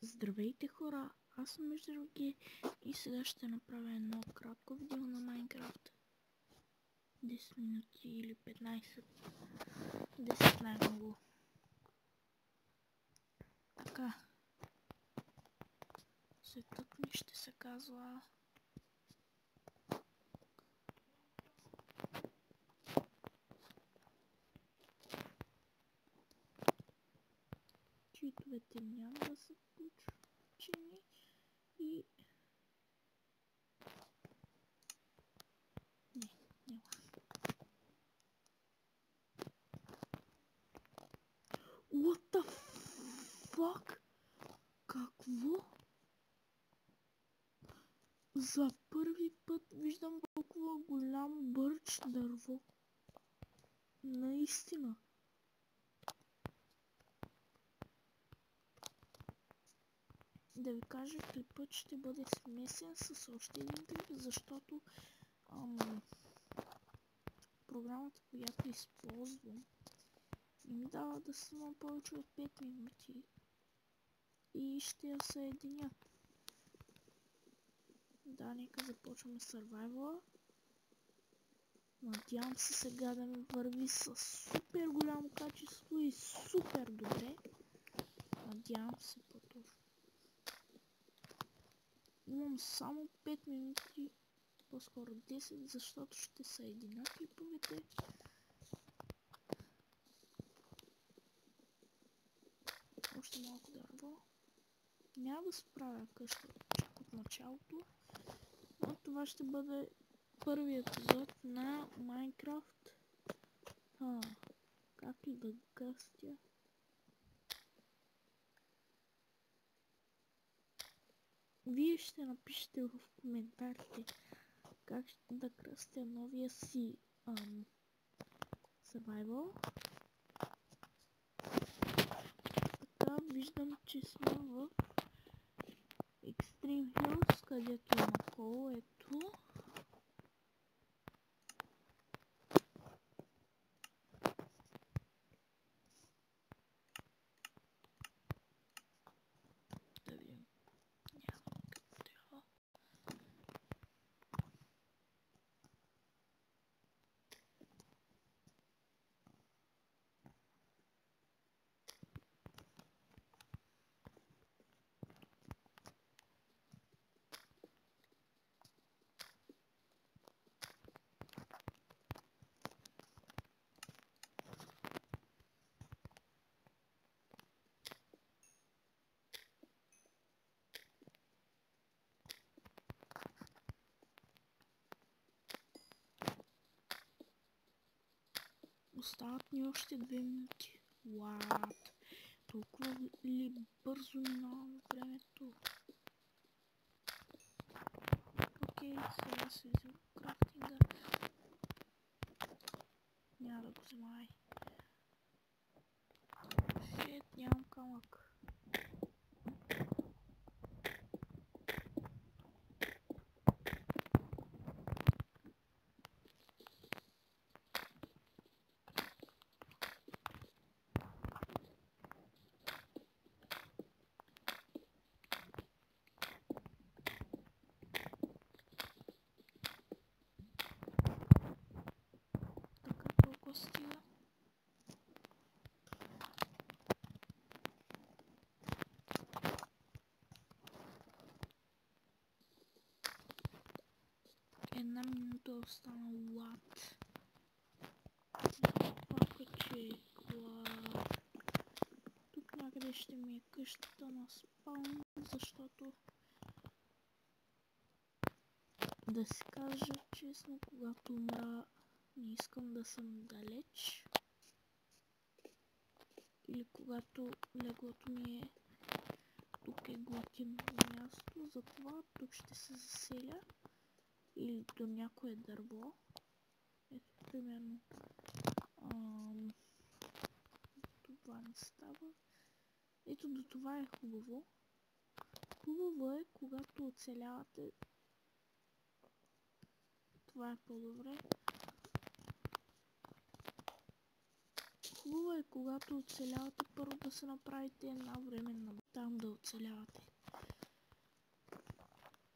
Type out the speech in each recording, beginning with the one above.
Здравейте хора, аз съм Междуруги и сега ще направя едно кратко видео на Майнкрафт. 10 минути или 15, 10 най-много. Така, светът ми ще се казва читовете няма да са включени и няма. What the fuck? Какво? За първи път виждам толкова голямо бърч дърво. Наистина. Да ви кажа, клипът ще бъде смесен с още един клип, защото програмата, която използвам, не ми дава да снимам повече от 5 минути и ще я съединя. Да, нека започваме Survival. Надявам се сега да ми върви с супер голямо качество и супер добре. Надявам се по-точно. Имам само 5 минути, по-скоро 10, защото ще съединя клиповете. Още малко дърво. Няма да справя къща чак от началото, но това ще бъде първият епизод на Майнкрафт. Как ли да гъстя? Вие ще напишете в коментарите как да кръстя новия си Survival. Така, виждам, че сме в Extreme Hills, където има кол, ето. Да видим. Няма какво. Остават ни още 2 минути. What? Толкова ли бързо минава времето? Окей, сега се взема крафтинга. Няма да го вземай. Шит, нямам камък. Стига. Една минута остана. What? Пакаче, клад. Тук някъде ще ми е къщата на спаун, защото да си кажа честно, когато умра, не искам да съм далеч. Или когато леглото ми е тук е готино място, затова тук ще се заселя. Или до някое дърво. Ето, примерно. Това не става. Ето, до това е хубаво. Хубаво е, когато оцелявате. Това е по-добре. Хубаво е, когато оцелявате, първо да се направите една временна. Там да оцелявате.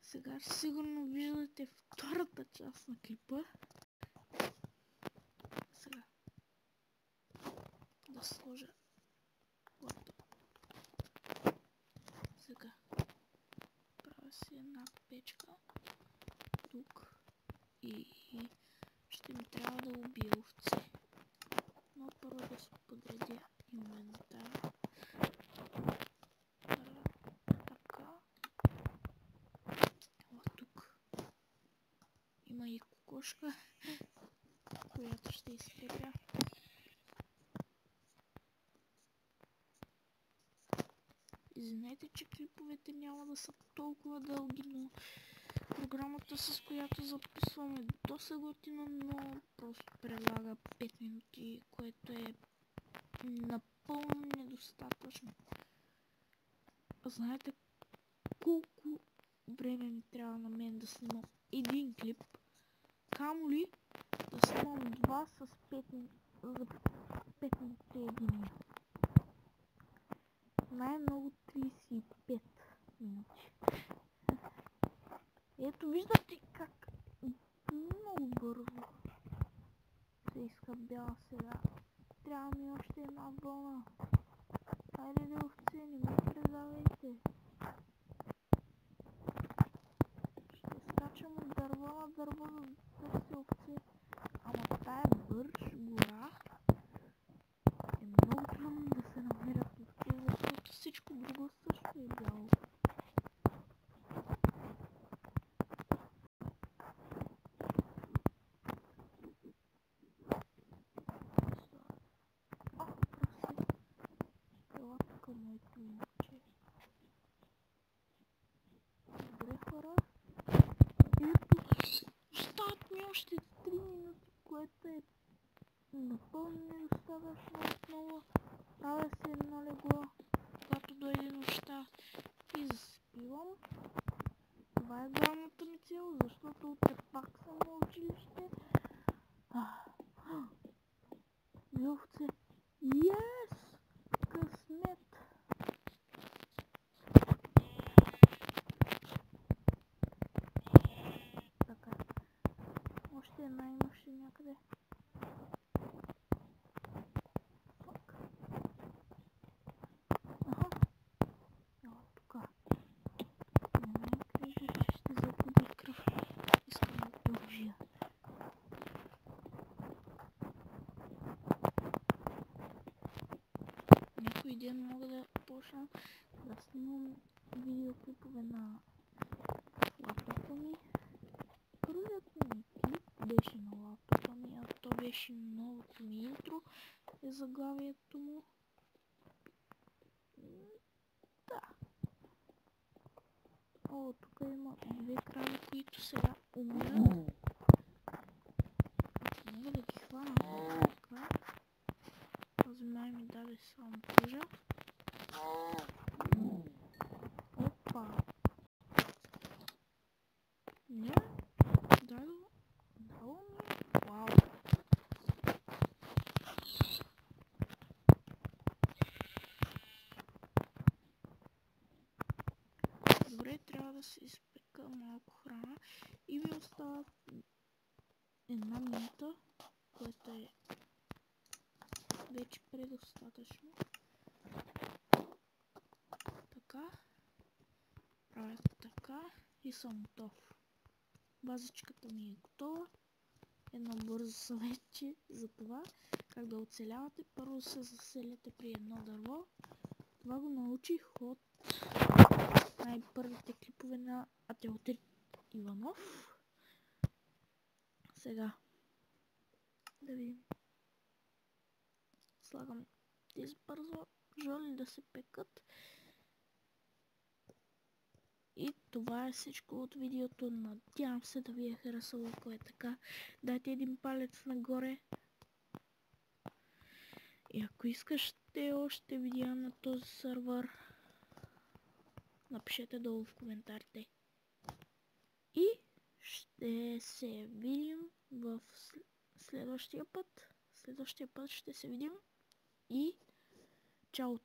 Сега сигурно виждате втората част на клипа. Сега да сложа лаптоп. Сега правя си една печка тук и ще ми трябва да убия овце. Но първо да се подредя инвентар. Така. Тук има и кокошка, която ще изтребя. Извинете, че клиповете няма да са толкова дълги, но програмата, с която записвам, е доста готина, но просто предлага 5 минути, което е напълно недостатъчно. Знаете колко време ми трябва на мен да снимам един клип, камо ли да снимам два с 5 минути един. Най-много 35 минути. Ето виждате как много бързо се изхъбява сега. Трябва ми още една вълна. Хайде да овце, не ме предавайте. Ще скачам от дърво на дърво, за да търся овце. Ама тая бърж гора е много трудно да се намерят овце, защото всичко друго също е бяло. Моето момче. Добре, хора. Ето, остават ми още 3 минути, което е напълно недостатъчно отново. Правя се едно легло, когато дойде нощта и заспивам. Това е главната ми цел, защото утре пак съм на училище. Овце. Yes! Късмет! Така. Още една имаше някъде. Фак. Аха. Ела тука. Не ме кажа, че ще загуби кръв. Искам да продължия. Някой ден мога да почна да снимам видеоклипове на лаптопа ми. Първият ми клип беше на лаптопа ми, а то беше новото ми интро, е заглавието му. Да. О, тук има две крави, които сега умират. Ако мога да ги хвана, така. Този май ми даде само пъжа. Опа! Не? Дало ми? Вау! Добре, трябва да се изпека малко храна и ми остава една минута, което е вече предостатъчно. Така. Правя така и съм готов. Базичката ми е готова. Едно бързо съветче за това как да оцелявате. Първо се заселяте при едно дърво. Това го научих от най-първите клипове на Ателтир Иванов. Сега да видим. Слагам тези бързо жоли да се пекат. И това е всичко от видеото. Надявам се да ви е харесало. Ако е така, дайте един палец нагоре. И ако искате още видеа на този сервер, напишете долу в коментарите. И ще се видим в следващия път. Следващия път ще се видим. И чао!